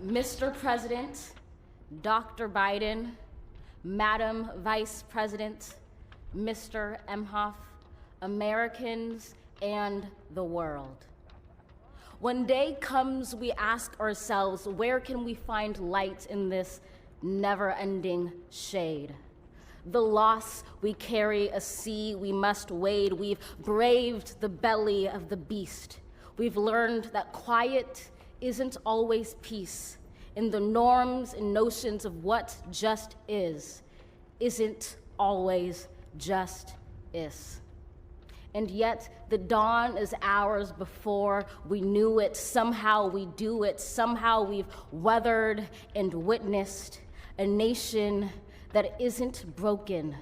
Mr. President, Dr. Biden, Madam Vice President, Mr. Emhoff, Americans, and the world. When day comes, we ask ourselves, where can we find light in this never-ending shade? The loss we carry, a sea we must wade. We've braved the belly of the beast. We've learned that quiet isn't always peace, and the norms and notions of what just isn't always just is. And yet the dawn is ours before we knew it. Somehow we do it. Somehow we've weathered and witnessed a nation that isn't broken,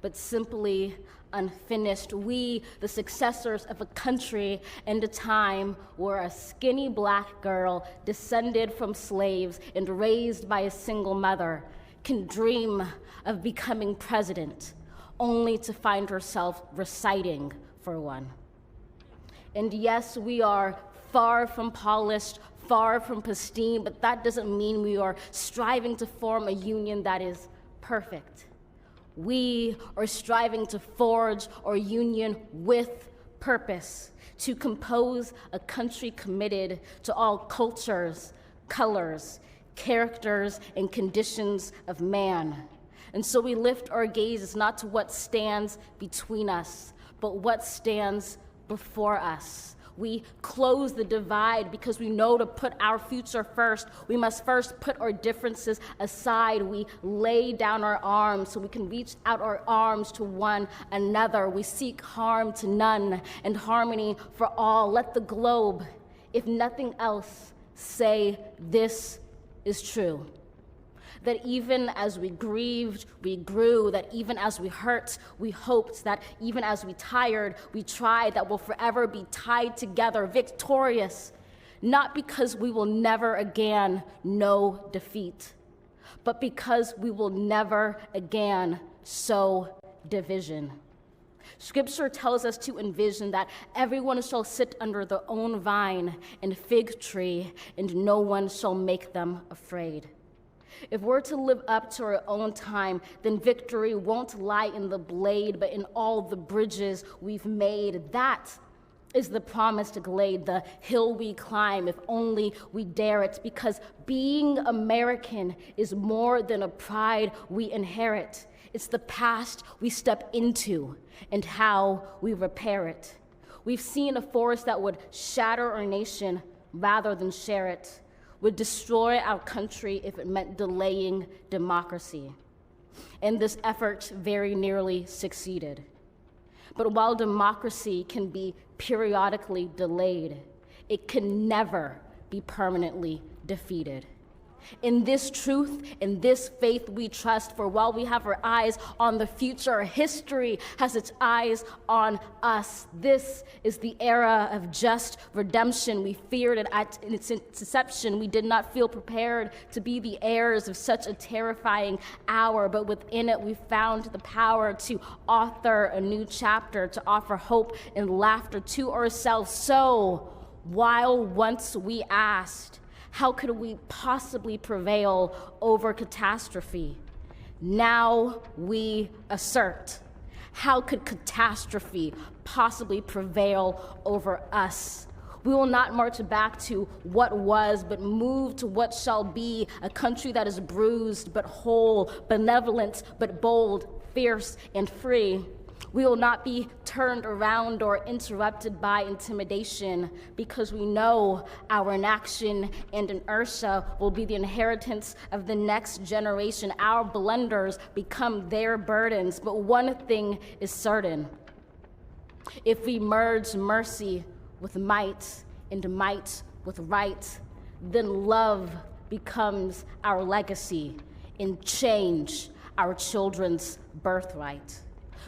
but simply unfinished. We, the successors of a country and a time where a skinny black girl descended from slaves and raised by a single mother can dream of becoming president, only to find herself reciting for one. And yes, we are far from polished, far from pristine, but that doesn't mean we are striving to form a union that is perfect. We are striving to forge our union with purpose, to compose a country committed to all cultures, colors, characters, and conditions of man. And so we lift our gazes not to what stands between us, but what stands before us. We close the divide because we know to put our future first, we must first put our differences aside. We lay down our arms so we can reach out our arms to one another. We seek harm to none and harmony for all. Let the globe, if nothing else, say this is true. That even as we grieved, we grew, that even as we hurt, we hoped, that even as we tired, we tried, that we'll forever be tied together, victorious, not because we will never again know defeat, but because we will never again sow division. Scripture tells us to envision that everyone shall sit under their own vine and fig tree, and no one shall make them afraid. If we're to live up to our own time, then victory won't lie in the blade, but in all the bridges we've made. That is the promised glade, the hill we climb, if only we dare it, because being American is more than a pride we inherit. It's the past we step into and how we repair it. We've seen a force that would shatter our nation rather than share it, would destroy our country if it meant delaying democracy. And this effort very nearly succeeded. But while democracy can be periodically delayed, it can never be permanently defeated. In this truth, in this faith we trust, for while we have our eyes on the future, history has its eyes on us. This is the era of just redemption. We feared it at its inception. We did not feel prepared to be the heirs of such a terrifying hour, but within it we found the power to author a new chapter, to offer hope and laughter to ourselves. So, while once we asked, how could we possibly prevail over catastrophe? Now we assert. How could catastrophe possibly prevail over us? We will not march back to what was, but move to what shall be, a country that is bruised but whole, benevolent but bold, fierce and free. We will not be turned around or interrupted by intimidation, because we know our inaction and inertia will be the inheritance of the next generation. Our blunders become their burdens. But one thing is certain: if we merge mercy with might and might with right, then love becomes our legacy and change our children's birthright.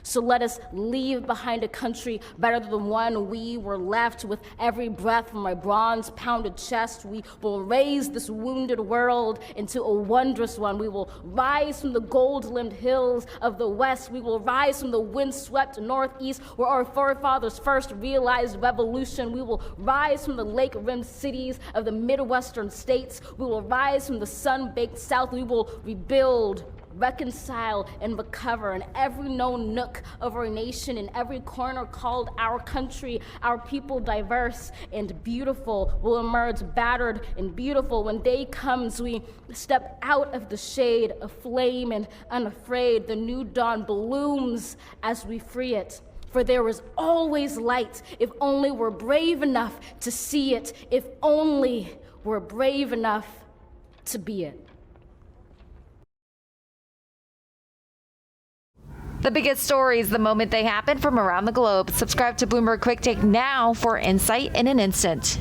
So let us leave behind a country better than the one we were left. With every breath from my bronze-pounded chest, we will raise this wounded world into a wondrous one. We will rise from the gold-limbed hills of the West. We will rise from the windswept Northeast, where our forefathers first realized revolution. We will rise from the lake-rimmed cities of the Midwestern states. We will rise from the sun-baked South. We will rebuild, reconcile, and recover in every known nook of our nation, in every corner called our country. Our people, diverse and beautiful, will emerge battered and beautiful. When day comes, we step out of the shade, aflame and unafraid. The new dawn blooms as we free it. For there is always light, if only we're brave enough to see it, if only we're brave enough to be it. The biggest stories the moment they happen from around the globe. Subscribe to Bloomberg Quick Take now for insight in an instant.